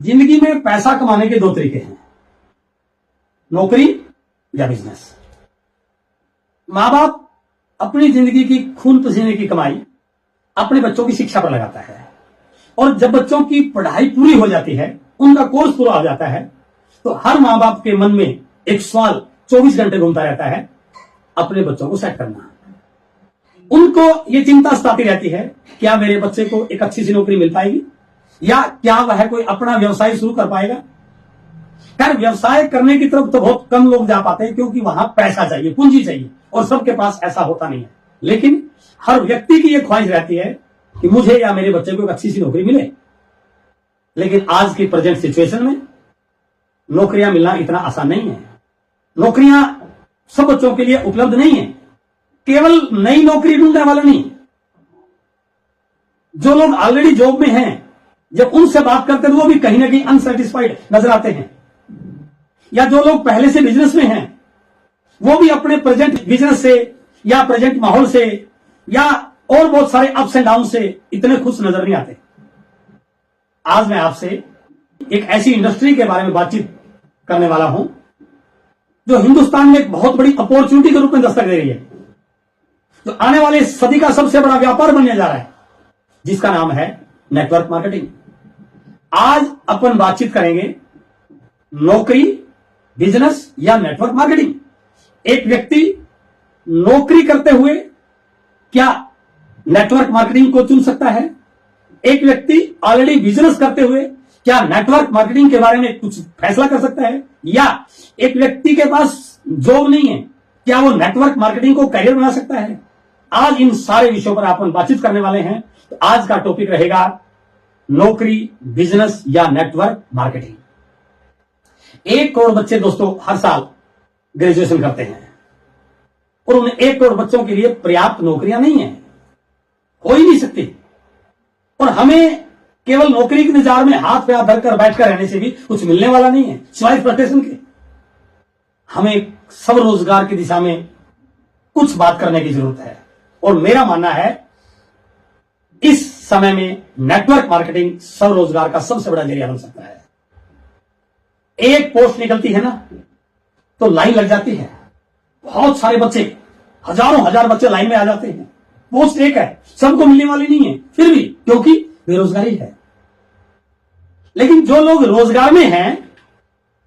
जिंदगी में पैसा कमाने के दो तरीके हैं, नौकरी या बिजनेस। मां बाप अपनी जिंदगी की खून पसीने की कमाई अपने बच्चों की शिक्षा पर लगाता है, और जब बच्चों की पढ़ाई पूरी हो जाती है, उनका कोर्स पूरा हो जाता है, तो हर मां बाप के मन में एक सवाल 24 घंटे घूमता रहता है, अपने बच्चों को सेट करना। उनको ये चिंता सताती रहती है, क्या मेरे बच्चे को एक अच्छी सी नौकरी मिल पाएगी, या क्या वह कोई अपना व्यवसाय शुरू कर पाएगा। खैर, व्यवसाय करने की तरफ तो बहुत कम लोग जा पाते हैं, क्योंकि वहां पैसा चाहिए, पूंजी चाहिए, और सबके पास ऐसा होता नहीं है। लेकिन हर व्यक्ति की यह ख्वाहिश रहती है कि मुझे या मेरे बच्चे को एक अच्छी सी नौकरी मिले। लेकिन आज की प्रेजेंट सिचुएशन में नौकरियां मिलना इतना आसान नहीं है। नौकरियां सब बच्चों के लिए उपलब्ध नहीं है। केवल नई नौकरी ढूंढने वाला नहीं, जो लोग ऑलरेडी जॉब में हैं, जब उनसे बात करते हैं तो वो भी कहीं ना कहीं अनसेटिस्फाइड नजर आते हैं। या जो लोग पहले से बिजनेस में हैं, वो भी अपने प्रेजेंट बिजनेस से या प्रेजेंट माहौल से या और बहुत सारे अप्स एंड डाउन से इतने खुश नजर नहीं आते। आज मैं आपसे एक ऐसी इंडस्ट्री के बारे में बातचीत करने वाला हूं, जो हिंदुस्तान में एक बहुत बड़ी अपॉर्चुनिटी के रूप में दस्तक दे रही है, जो आने वाले सदी का सबसे बड़ा व्यापार बनने जा रहा है, जिसका नाम है नेटवर्क मार्केटिंग। आज अपन बातचीत करेंगे नौकरी, बिजनेस या नेटवर्क मार्केटिंग। एक व्यक्ति नौकरी करते हुए क्या नेटवर्क मार्केटिंग को चुन सकता है? एक व्यक्ति ऑलरेडी बिजनेस करते हुए क्या नेटवर्क मार्केटिंग के बारे में कुछ फैसला कर सकता है? या एक व्यक्ति के पास जॉब नहीं है, क्या वो नेटवर्क मार्केटिंग को करियर बना सकता है? आज इन सारे विषयों पर अपन बातचीत करने वाले हैं। तो आज का टॉपिक रहेगा नौकरी, बिजनेस या नेटवर्क मार्केटिंग। 1 करोड़ बच्चे दोस्तों हर साल ग्रेजुएशन करते हैं, और उन 1 करोड़ बच्चों के लिए पर्याप्त नौकरियां नहीं है, हो ही नहीं सकती। और हमें केवल नौकरी के इंतजार में हाथ पे हाथ धरकर बैठकर रहने से भी कुछ मिलने वाला नहीं है, सिवाय फ्रस्ट्रेशन के। हमें सब रोजगार की दिशा में कुछ बात करने की जरूरत है, और मेरा मानना है इस समय में नेटवर्क मार्केटिंग स्वरोजगार का सबसे बड़ा जरिया बन सकता है। एक पोस्ट निकलती है ना, तो लाइन लग जाती है, बहुत सारे बच्चे, हजारों हजार बच्चे लाइन में आ जाते हैं। पोस्ट एक है, सबको मिलने वाली नहीं है, फिर भी क्योंकि बेरोजगारी है। लेकिन जो लोग रोजगार में हैं,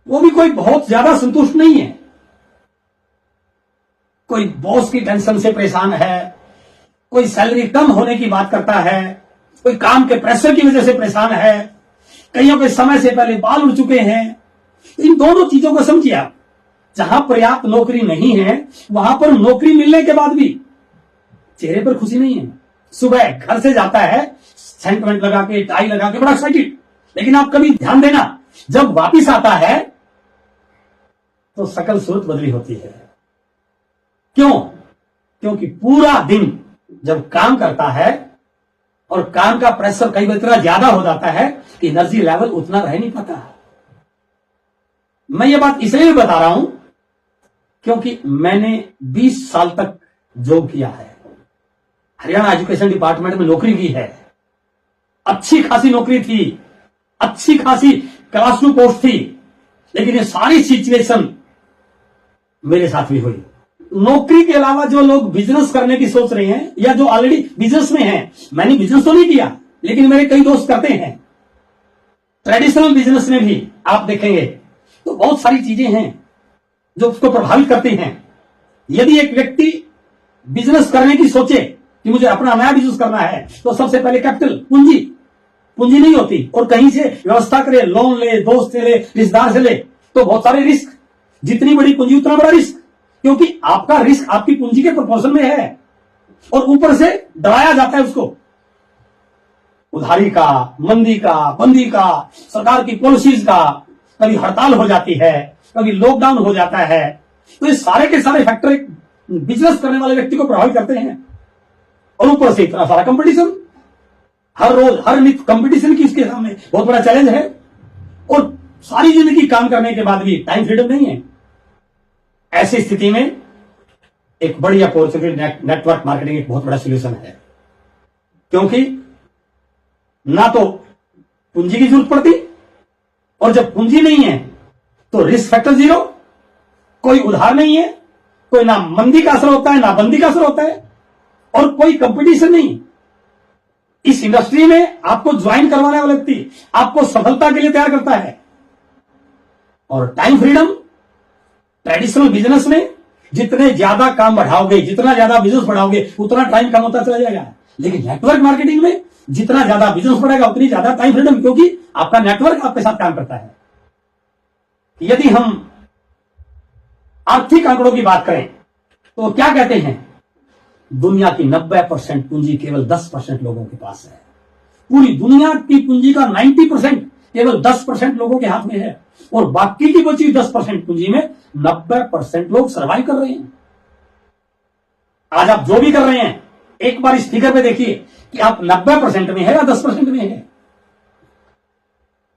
वो भी कोई बहुत ज्यादा संतुष्ट नहीं है। कोई बॉस की टेंशन से परेशान है, कोई सैलरी कम होने की बात करता है, कोई काम के प्रेशर की वजह से परेशान है, कईयों के समय से पहले बाल उड़ चुके हैं। इन दोनों चीजों को समझिए आप। जहां पर्याप्त नौकरी नहीं है, वहां पर नौकरी मिलने के बाद भी चेहरे पर खुशी नहीं है। सुबह घर से जाता है सेंटिमेंट लगा के, टाई लगा के, बड़ा एक्साइटेड, लेकिन आप कभी ध्यान देना, जब वापिस आता है तो शकल सूरत बदली होती है। क्यों? क्योंकि पूरा दिन जब काम करता है, और काम का प्रेशर कई बार इतना ज्यादा हो जाता है कि एनर्जी लेवल उतना रह नहीं पाता। मैं ये बात इसलिए भी बता रहा हूं क्योंकि मैंने 20 साल तक जॉब किया है, हरियाणा एजुकेशन डिपार्टमेंट में नौकरी की है। अच्छी खासी नौकरी थी, अच्छी खासी क्लास 2 पोस्ट थी, लेकिन ये सारी सिचुएशन मेरे साथ भी हुई। नौकरी के अलावा जो लोग बिजनेस करने की सोच रहे हैं, या जो ऑलरेडी बिजनेस में हैं, मैंने बिजनेस तो नहीं किया, लेकिन मेरे कई दोस्त करते हैं। ट्रेडिशनल बिजनेस में भी आप देखेंगे तो बहुत सारी चीजें हैं जो उसको प्रभावित करती हैं। यदि एक व्यक्ति बिजनेस करने की सोचे कि मुझे अपना नया बिजनेस करना है, तो सबसे पहले कैपिटल, पूंजी नहीं होती, और कहीं से व्यवस्था करे, लोन ले, दोस्त से ले, रिश्तेदार से ले, तो बहुत सारे रिस्क। जितनी बड़ी पूंजी उतना बड़ा रिस्क, क्योंकि आपका रिस्क आपकी पूंजी के प्रोपोर्शन में है, और ऊपर से डराया जाता है उसको उधारी का, मंदी का, बंदी का, सरकार की पॉलिसीज का। कभी हड़ताल हो जाती है, कभी लॉकडाउन हो जाता है। तो ये सारे के सारे फैक्टर एक बिजनेस करने वाले व्यक्ति को प्रभावित करते हैं। और ऊपर से इतना सारा कंपटीशन, हर रोज हर नित्य कंपटीशन की इसके सामने बहुत बड़ा चैलेंज है, और सारी जिंदगी काम करने के बाद भी टाइम फ्रीडम नहीं है। ऐसी स्थिति में एक बड़ी अपॉर्चुनिटी नेटवर्क मार्केटिंग एक बहुत बड़ा सोल्यूशन है, क्योंकि ना तो पूंजी की जरूरत पड़ती, और जब पूंजी नहीं है तो रिस्क फैक्टर जीरो, कोई उधार नहीं है, कोई ना मंदी का असर होता है ना बंदी का असर होता है, और कोई कंपटीशन नहीं। इस इंडस्ट्री में आपको ज्वाइन करवाने वाला व्यक्ति आपको सफलता के लिए तैयार करता है। और टाइम फ्रीडम, ट्रेडिशनल बिजनेस में जितने ज्यादा काम बढ़ाओगे, जितना ज्यादा बिजनेस बढ़ाओगे, उतना टाइम कम होता चला जाएगा। लेकिन नेटवर्क मार्केटिंग में जितना ज्यादा बिजनेस बढ़ेगा उतनी ज्यादा टाइम फ्रीडम, क्योंकि आपका नेटवर्क आपके साथ काम करता है। यदि हम आर्थिक आंकड़ों की बात करें तो क्या कहते हैं, दुनिया की 90% पूंजी केवल 10% लोगों के पास है। पूरी दुनिया की पूंजी का 90% केवल 10% लोगों के हाथ में है, और बाकी की बची 10% पूंजी में 90% लोग सर्वाइव कर रहे हैं। आज आप जो भी कर रहे हैं, एक बार इस फिगर पे देखिए कि आप 90% में है या 10% में है।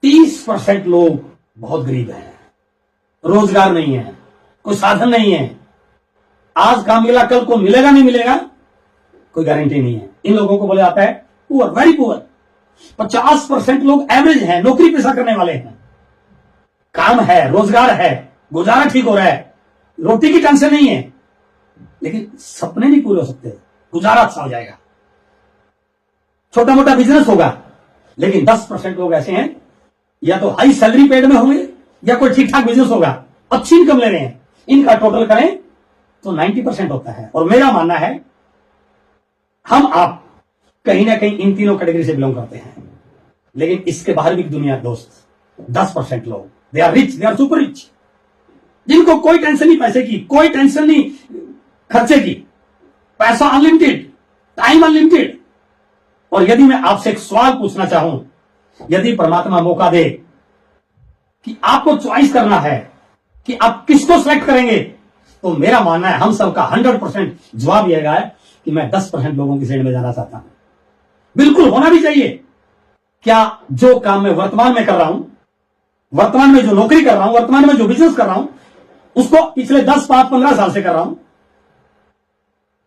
30% लोग बहुत गरीब हैं, रोजगार नहीं है, कोई साधन नहीं है, आज काम मिला कल को मिलेगा नहीं मिलेगा कोई गारंटी नहीं है। इन लोगों को बोला जाता है पुअर, वेरी पुअर। 50% लोग एवरेज हैं, नौकरी पेशा करने वाले हैं, काम है, रोजगार है, गुजारा ठीक हो रहा है, रोटी की टेंशन नहीं है, लेकिन सपने नहीं पूरे हो सकते, गुजारा अच्छा हो जाएगा, छोटा मोटा बिजनेस होगा। लेकिन 10% लोग ऐसे हैं, या तो हाई सैलरी पेड में होंगे या कोई ठीक ठाक बिजनेस होगा, अच्छी इनकम ले रहे हैं। इनका टोटल करें तो 90% होता है। और मेरा मानना है हम आप कहीं ना कहीं इन तीनों कैटेगरी से बिलोंग करते हैं। लेकिन इसके बाहर भी दुनिया दोस्त, 10% लोग, they are rich, they are super rich, जिनको कोई टेंशन नहीं पैसे की, कोई टेंशन नहीं खर्चे की, पैसा अनलिमिटेड, टाइम अनलिमिटेड। और यदि मैं आपसे एक सवाल पूछना चाहूं, यदि परमात्मा मौका दे कि आपको चॉइस करना है कि आप किसको सिलेक्ट करेंगे, तो मेरा मानना है हम सबका 100% जवाब यह है कि मैं 10% लोगों की श्रेणी में जाना चाहता हूं। बिल्कुल होना भी चाहिए। क्या जो काम मैं वर्तमान में कर रहा हूं, वर्तमान में जो नौकरी कर रहा हूं, वर्तमान में जो बिजनेस कर रहा हूं, उसको पिछले 10, 5, 15 साल से कर रहा हूं,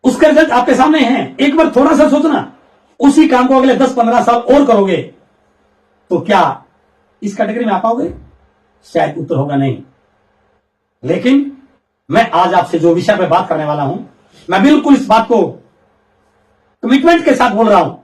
उसके रिजल्ट आपके सामने हैं। एक बार थोड़ा सा सोचना, उसी काम को अगले 10-15 साल और करोगे तो क्या इस कैटेगरी में आ पाओगे? शायद उत्तर होगा नहीं। लेकिन मैं आज आपसे जो विषय पे बात करने वाला हूं, मैं बिल्कुल इस बात को कमिटमेंट के साथ बोल रहा हूं।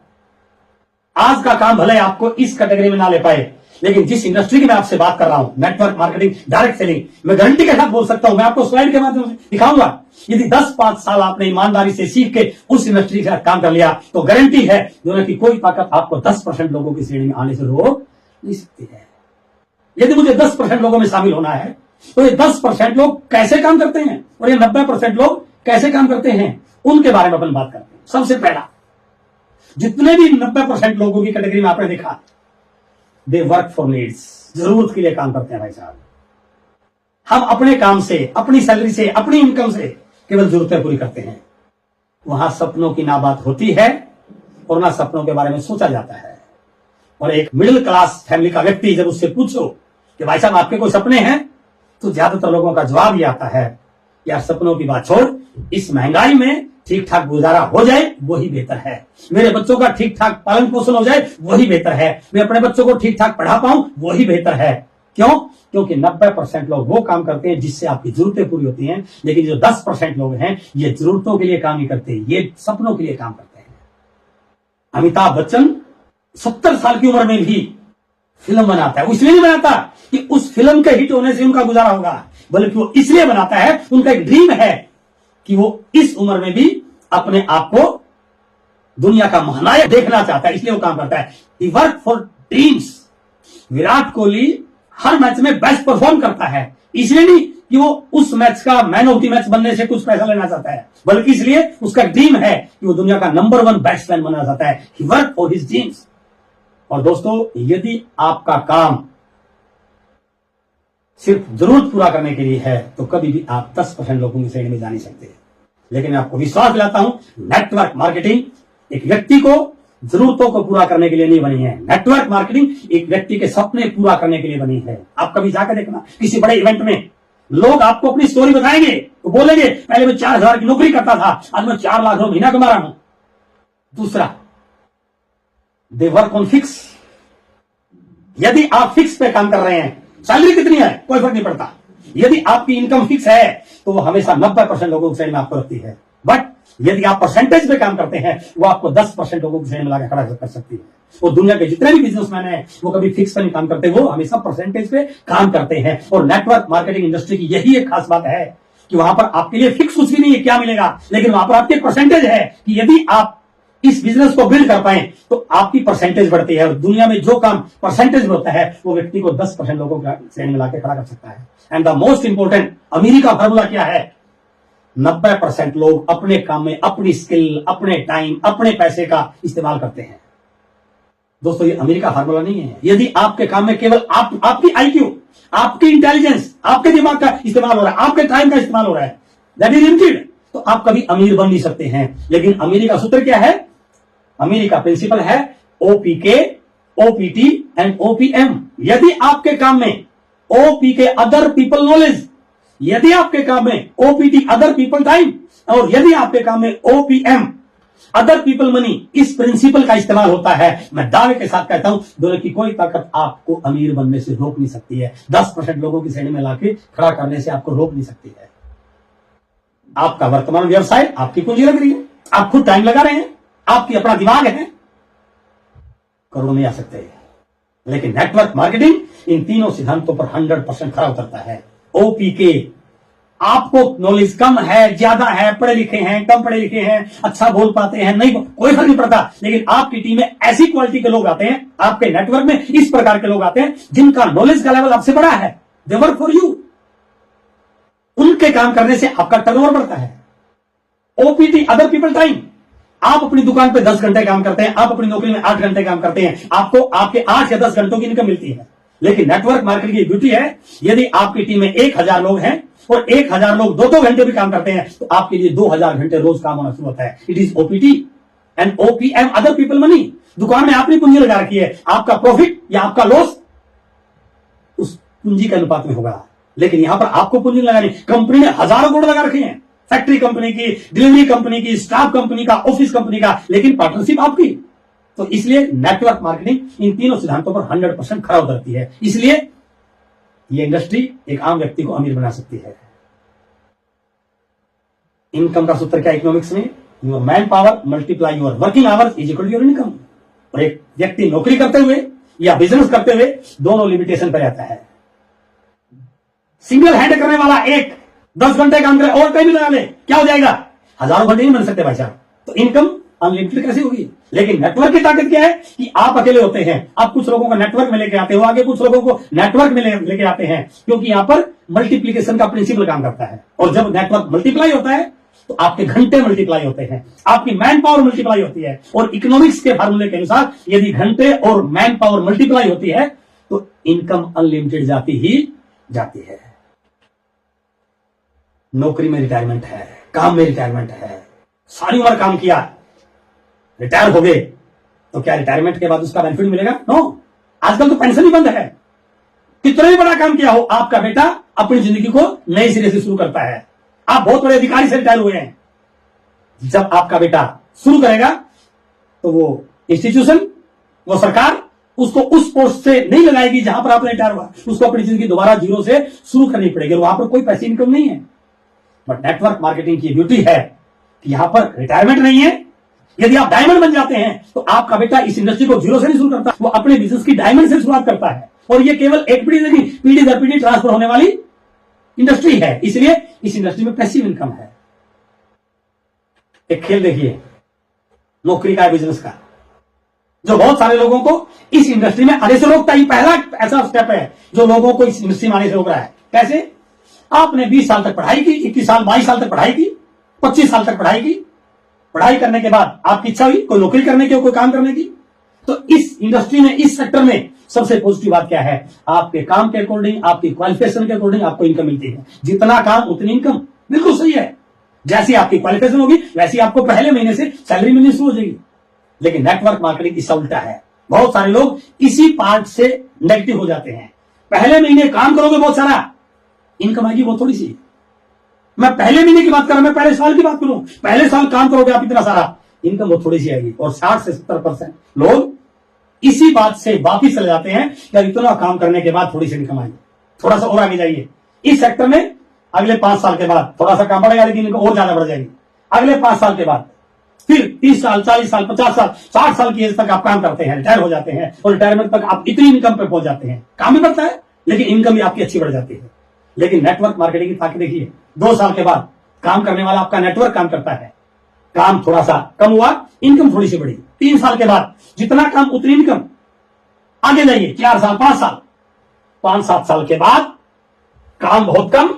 आज का काम भले आपको इस कैटेगरी में ना ले पाए, लेकिन जिस इंडस्ट्री की मैं आपसे बात कर रहा हूं, नेटवर्क मार्केटिंग, डायरेक्ट सेलिंग, मैं गारंटी के साथ बोल सकता हूं, मैं आपको स्लाइड के माध्यम से दिखाऊंगा। यदि 10-5 साल आपने ईमानदारी से सीख के उस इंडस्ट्री के साथ काम कर लिया, तो गारंटी है दुनिया की कोई ताकत आपको 10% लोगों की श्रेणी में आने से रोक नहीं सकती है। यदि मुझे 10% लोगों में शामिल होना है, तो ये 10% लोग कैसे काम करते हैं और ये 90% लोग कैसे काम करते हैं, उनके बारे में अपन बात करते हैं। सबसे पहला, जितने भी 90% लोगों की कैटेगरी में आपने देखा, दे वर्क फॉर नीड्स, जरूरत के लिए काम करते हैं। भाई साहब, हम अपने काम से, अपनी सैलरी से, अपनी इनकम से केवल जरूरतें पूरी करते हैं। वहां सपनों की ना बात होती है और ना सपनों के बारे में सोचा जाता है। और एक मिडिल क्लास फैमिली का व्यक्ति जब उससे पूछो कि भाई साहब आपके कोई सपने हैं, तो ज्यादातर लोगों का जवाब ये आता है, यार सपनों की बात छोड़, इस महंगाई में ठीक ठाक गुजारा हो जाए वही बेहतर है, मेरे बच्चों का ठीक ठाक पालन पोषण हो जाए वही बेहतर है, मैं अपने बच्चों को ठीक ठाक पढ़ा पाऊं वही बेहतर है। क्यों? क्योंकि 90% लोग वो काम करते हैं जिससे आपकी जरूरतें पूरी होती हैं, लेकिन जो 10% लोग हैं ये जरूरतों के लिए काम नहीं करते, ये सपनों के लिए काम करते हैं। अमिताभ बच्चन 70 साल की उम्र में भी फिल्म बनाता है। वो इसलिए नहीं बनाता कि उस फिल्म के हिट होने से उनका गुजारा होगा, बल्कि वो इसलिए बनाता है, उनका एक ड्रीम है कि वो इस उम्र में भी अपने आप को दुनिया का महानायक देखना चाहता है, इसलिए वो काम करता है। He work for dreams. Virat Kohli हर मैच में बेस्ट परफॉर्म करता है, इसलिए नहीं कि वो उस मैच का मैन ऑफ द मैच बनने से कुछ पैसा लेना चाहता है, बल्कि इसलिए उसका ड्रीम है कि वो दुनिया का नंबर 1 बैट्समैन बनना चाहता है। He work for his dreams. और दोस्तों, यदि आपका काम सिर्फ जरूरत पूरा करने के लिए है, तो कभी भी आप 10% लोगों की श्रेणी में जा नहीं सकते। लेकिन मैं आपको विश्वास दिलाता हूं, नेटवर्क मार्केटिंग एक व्यक्ति को जरूरतों को पूरा करने के लिए नहीं बनी है। नेटवर्क मार्केटिंग एक व्यक्ति के सपने पूरा करने के लिए बनी है। आप कभी जाकर देखना, किसी बड़े इवेंट में लोग आपको अपनी स्टोरी बताएंगे, तो बोलेंगे पहले मैं 4,000 की नौकरी करता था, आज मैं 4 लाख महीना कमा रहा हूं। दूसरा, दे वर्क ऑन फिक्स। यदि आप फिक्स पे काम कर रहे हैं सैलरी कितनी है कोई फर्क नहीं पड़ता। यदि आपकी इनकम फिक्स है तो वो हमेशा 90% लोगों की श्रेणी में आपको रखती है। बट यदि आप परसेंटेज पे काम करते हैं वो आपको 10% लोगों की श्रेणी में लाकर खड़ा कर सकती है। वो दुनिया के जितने भी बिजनेसमैन हैं वो कभी फिक्स पे नहीं काम करते, वो हमेशा परसेंटेज पे काम करते हैं। और नेटवर्क मार्केटिंग इंडस्ट्री की यही एक खास बात है कि वहां पर आपके लिए फिक्स कुछ भी नहीं है क्या मिलेगा, लेकिन वहां पर आपकी परसेंटेज है कि यदि आप इस बिजनेस को बिल्ड कर पाए तो आपकी परसेंटेज बढ़ती है। और दुनिया में जो काम परसेंटेज में होता है वो व्यक्ति को 10% लोगों का श्रेणी में लाकर खड़ा कर सकता है। And the most important America formula क्या है, 90% लोग अपने काम में अपनी स्किल, अपने टाइम, अपने पैसे का इस्तेमाल करते हैं। दोस्तों ये अमेरिका फार्मूला नहीं है। यदि आपके काम में केवल आपकी आईक्यू, आपकी इंटेलिजेंस, आपके दिमाग का इस्तेमाल हो रहा है, आपके टाइम का इस्तेमाल हो रहा है, दैट इज लिमिटेड, तो आप कभी अमीर बन नहीं सकते हैं। लेकिन अमीरी का सूत्र क्या है, अमीरी का प्रिंसिपल है ओपीके, ओपीटी एंड ओपीएम। यदि आपके काम में ओपीके अदर पीपल नॉलेज, यदि आपके काम में ओपीटी अदर पीपल टाइम, और यदि आपके काम में ओपीएम अदर पीपल मनी, इस प्रिंसिपल का इस्तेमाल होता है, मैं दावे के साथ कहता हूं दुनिया की कोई ताकत आपको अमीर बनने से रोक नहीं सकती है। 10% लोगों की श्रेणी में लाके खड़ा करने से आपको रोक नहीं सकती है। आपका वर्तमान व्यवसाय, आपकी पूंजी लग रही है, आप खुद टाइम लगा रहे हैं, आपकी अपना दिमाग है, करोड़ों नहीं आ सकते। लेकिन नेटवर्क मार्केटिंग इन तीनों सिद्धांतों पर 100% खरा उतरता है। ओपीके, आपको नॉलेज कम है, ज्यादा है, पढ़े लिखे हैं, कम पढ़े लिखे हैं, अच्छा बोल पाते हैं, नहीं, कोई फर्क नहीं पड़ता। लेकिन आपकी टीम में ऐसी क्वालिटी के लोग आते हैं, आपके नेटवर्क में इस प्रकार के लोग आते हैं जिनका नॉलेज का लेवल आपसे बड़ा है, दे वर्क फॉर यू। उनके काम करने से आपका टर्नओवर बढ़ता है। ओपीटी अदर पीपल टाइम, आप अपनी दुकान पे 10 घंटे काम करते हैं, आप अपनी नौकरी में 8 घंटे काम करते हैं, आपको आपके 8 या 10 घंटों की इनकम मिलती है। लेकिन नेटवर्क मार्केटिंग की ब्यूटी है, यदि आपकी टीम में 1000 लोग हैं और 1000 लोग 2-2 घंटे भी काम करते हैं तो आपके लिए 2000 घंटे रोज काम होना शुरू होता है। It is OPT and OPM other people money. दुकान में आपने पूंजी लगा रखी है, आपका प्रॉफिट या आपका लॉस उस पूंजी के अनुपात में होगा। लेकिन यहां पर आपको पूंजी लगानी, कंपनी ने हजारों करोड़ लगा रखे हैं, फैक्ट्री कंपनी की, डिलीवरी कंपनी की, स्टाफ कंपनी का, ऑफिस कंपनी का, लेकिन पार्टनरशिप आपकी। तो इसलिए नेटवर्क मार्केटिंग इन तीनों सिद्धांतों पर 100% खरा उतरती है। इसलिए यह इंडस्ट्री एक आम व्यक्ति को अमीर बना सकती है। इनकम का सूत्र क्या इकोनॉमिक्स में, your man power multiply your working hours is equal to your income. और एक व्यक्ति नौकरी करते हुए या बिजनेस करते हुए दोनों लिमिटेशन पर रहता है। सिंगल हैंड करने वाला एक 10 घंटे काम करे और टाइम लगा ले, क्या हो जाएगा, हजारों घंटे नहीं बन सकते भाई साहब। तो इनकम अनलिमिटेड कैसे होगी। लेकिन नेटवर्क की ताकत क्या है कि आप अकेले होते हैं, आप कुछ लोगों का नेटवर्क में लेके आते हो, आगे कुछ लोगों को नेटवर्क में लेके आते हैं, क्योंकि यहां पर मल्टीप्लीकेशन का प्रिंसिपल काम करता है। और जब नेटवर्क मल्टीप्लाई होता है तो आपके घंटे मल्टीप्लाई होते हैं, आपकी मैन पावर मल्टीप्लाई होती है। और इकोनॉमिक्स के फार्मूले के अनुसार यदि घंटे और मैन पावर मल्टीप्लाई होती है तो इनकम अनलिमिटेड जाती ही जाती है। नौकरी में रिटायरमेंट है, काम में रिटायरमेंट है, सारी उम्र काम किया, रिटायर हो गए तो क्या रिटायरमेंट के बाद उसका बेनिफिट मिलेगा? नो, आजकल तो पेंशन ही बंद है। कितना भी बड़ा काम किया हो, आपका बेटा अपनी जिंदगी को नए सिरे से शुरू करता है। आप बहुत बड़े अधिकारी से रिटायर हुए हैं, जब आपका बेटा शुरू करेगा तो वो इंस्टीट्यूशन, वो सरकार उसको उस पोस्ट से नहीं लगाएगी जहां पर आपने रिटायर हुआ, उसको अपनी जिंदगी दोबारा जीरो से शुरू करनी पड़ेगी। वहां पर कोई पैसे इनकम नहीं है। बट नेटवर्क मार्केटिंग की ब्यूटी है कि यहां पर रिटायरमेंट नहीं है। यदि आप डायमंड बन जाते हैं तो आपका बेटा इस इंडस्ट्री को जीरो से नहीं शुरू करता, वो अपने बिजनेस की डायमंड से शुरुआत करता है। और ये केवल एक पीढ़ी नहीं, पीढ़ी दर पीढ़ी ट्रांसफर होने वाली इंडस्ट्री है। इसलिए इस इंडस्ट्री में पैसिव इनकम है। एक खेल देखिए नौकरी का, बिजनेस का, जो बहुत सारे लोगों को इस इंडस्ट्री में आने से रोकता है। पहला ऐसा स्टेप है जो लोगों को इस इंडस्ट्री में आने से रोक रहा है। कैसे? आपने 20 साल तक पढ़ाई की, 21 साल 22 साल तक पढ़ाई की, 25 साल तक पढ़ाई की, पढ़ाई करने के बाद आपकी इच्छा हुई कोई नौकरी करने की, कोई काम करने की। तो इस इंडस्ट्री में, इस सेक्टर में सबसे पॉजिटिव बात क्या है, आपके काम के अकॉर्डिंग, आपकी क्वालिफिकेशन के अकॉर्डिंग आपको इनकम मिलती है। जितना काम उतनी इनकम, बिल्कुल सही है। जैसी आपकी क्वालिफिकेशन होगी वैसी आपको पहले महीने से सैलरी मिलनी शुरू हो जाएगी। लेकिन नेटवर्क मार्केटिंग इसका उल्टा है। बहुत सारे लोग इसी पार्ट से नेगेटिव हो जाते हैं। पहले महीने काम करोगे बहुत सारा, इनकम आएगी बहुत थोड़ी सी। मैं पहले महीने की बात कर रहा हूं, मैं पहले साल की बात करूं, पहले साल काम करोगे आप इतना सारा, इनकम बहुत थोड़ी सी आएगी। और 60 से 70% लोग इसी बात से वापिस चले जाते हैं कि इतना काम करने के बाद थोड़ी सी इनकम आएगी। थोड़ा सा और आगे जाइए, इस सेक्टर में अगले 5 साल के बाद थोड़ा सा काम बढ़ेगा, लेकिन इनको और ज्यादा बढ़ जाएगी। अगले 5 साल के बाद फिर 30 साल, 40 साल, 50 साल, 60 साल की एज तक आप काम करते हैं, रिटायर हो जाते हैं, और रिटायरमेंट तक आप इतनी इनकम पे पहुंच जाते हैं। काम भी बढ़ता है लेकिन इनकम भी आपकी अच्छी बढ़ जाती है। लेकिन नेटवर्क मार्केटिंग की ताकत देखिए, 2 साल के बाद काम करने वाला आपका नेटवर्क काम करता है, काम थोड़ा सा कम हुआ, इनकम थोड़ी सी बढ़ी। 3 साल के बाद जितना काम उतनी इनकम। आगे जाइए 4 साल, 5 साल, 5-7 साल के बाद काम बहुत कम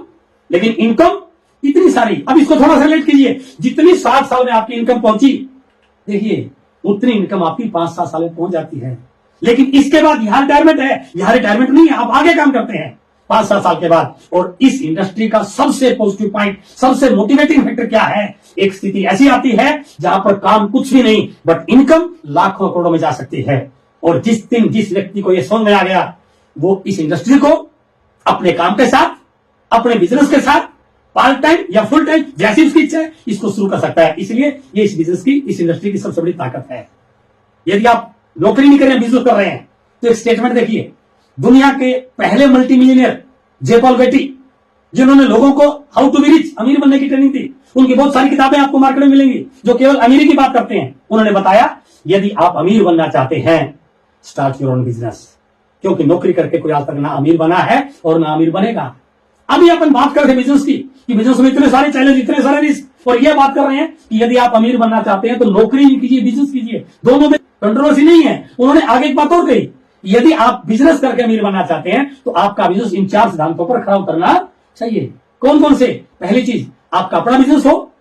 लेकिन इनकम इतनी सारी। अब इसको थोड़ा सा रिलेट कीजिए, जितनी 60 साल में आपकी इनकम पहुंची, देखिए उतनी इनकम आपकी 5-7 साल में पहुंच जाती है। लेकिन इसके बाद यहां रिटायरमेंट है, यहां रिटायरमेंट नहीं है, आप आगे काम करते हैं 5-7 साल के बाद। और इस इंडस्ट्री का सबसे पॉजिटिव पॉइंट, सबसे मोटिवेटिंग फैक्टर क्या है? एक स्थिति ऐसी आती है जहां पर काम कुछ भी नहीं बट इनकम लाखों करोड़ों में जा सकती है। और जिस दिन जिस व्यक्ति को यह समझ में आ गया, वो इस इंडस्ट्री को अपने काम के साथ, अपने बिजनेस के साथ पार्ट टाइम या फुल टाइम जैसी उसकी इच्छा है इसको शुरू कर सकता है। इसलिए ये इस बिजनेस की, इस इंडस्ट्री की सबसे बड़ी ताकत है। यदि आप नौकरी नहीं कर रहे हैं, बिजनेस कर रहे हैं, तो एक स्टेटमेंट देखिए, दुनिया के पहले मल्टी मिलियनियर जे पॉल गेटी, जिन्होंने लोगों को हाउ टू बी रिच, अमीर बनने की ट्रेनिंग दी, उनकी बहुत सारी किताबें आपको मार्केट में मिलेंगी जो केवल अमीरी की बात करते हैं। उन्होंने बताया यदि आप अमीर बनना चाहते हैं, स्टार्ट योर ओन बिजनेस। क्योंकि नौकरी करके कोई आज तक ना अमीर बना है और ना अमीर बनेगा। अभी अपन बात कर रहे थे बिजनेस की, कि बिजनेस में इतने सारे चैलेंज, इतने सारे रिस्क, और ये बात कर रहे हैं कि यदि आप अमीर बनना चाहते हैं तो नौकरी नहीं कीजिए, बिजनेस कीजिए। दोनों में कंट्रोवर्सी नहीं है। उन्होंने आगे एक बात और कही, यदि आप बिजनेस करके अमीर बनना चाहते हैं तो आपका बिजनेस इन 4 सिद्धांतों पर खड़ा उतरना चाहिए। कौन कौन से? पहली चीज, आपका अपना बिजनेस हो।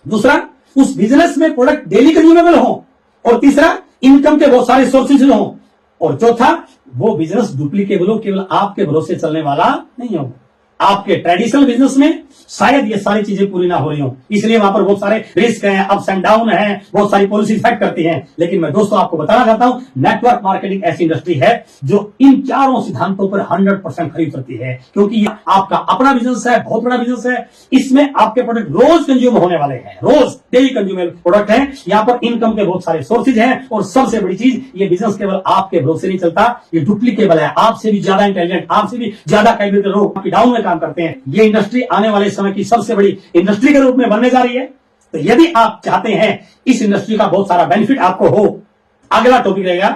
दूसरा, उस बिजनेस में प्रोडक्ट डेली कंज्यूमेबल हो। और तीसरा, इनकम के बहुत सारे सोर्सेज हो। और चौथा, वो बिजनेस डुप्लीकेबल हो, केवल आपके भरोसे चलने वाला नहीं हो। आपके ट्रेडिशनल बिजनेस में शायद ये सारी चीजें पूरी ना हो रही हो, इसलिए वहां पर बहुत सारे रिस्क हैं, अप्स एंड डाउन हैं, बहुत सारी पॉलिसी इफेक्ट करती हैं। लेकिन मैं दोस्तों आपको बताना चाहता हूं, नेटवर्क मार्केटिंग ऐसी इंडस्ट्री है जो इन 4 सिद्धांतों पर 100% खरी उतरती है। क्योंकि ये आपका अपना बिजनेस है, बहुत बड़ा बिजनेस है। इसमें आपके प्रोडक्ट रोज कंज्यूम होने वाले हैं, रोज डेली कंज्यूमेबल प्रोडक्ट है। यहाँ पर इनकम के बहुत सारे सोर्सेज हैं। और सबसे बड़ी चीज, ये बिजनेस केवल आपके भरोसे नहीं चलता, ये डुप्लीकेबल है। आपसे भी ज्यादा इंटेलिजेंट, आपसे भी ज्यादा कैपेबल लोग आपकी डाउन में काम करते हैं। ये इंडस्ट्री आने वाले समय की सबसे बड़ी इंडस्ट्री के रूप में बनने जा रही है। तो यदि आप चाहते हैं इस इंडस्ट्री का बहुत सारा बेनिफिट आपको हो, अगला टॉपिक रहेगा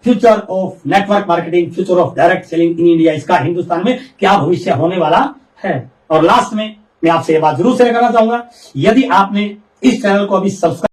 future of network marketing, future of direct selling in India. इसका हिंदुस्तान में क्या भविष्य होने वाला है। और लास्ट में मैं आपसे यह बात जरूर शेयर करना चाहूंगा, यदि आपने इस चैनल को अभी सब्सक्राइब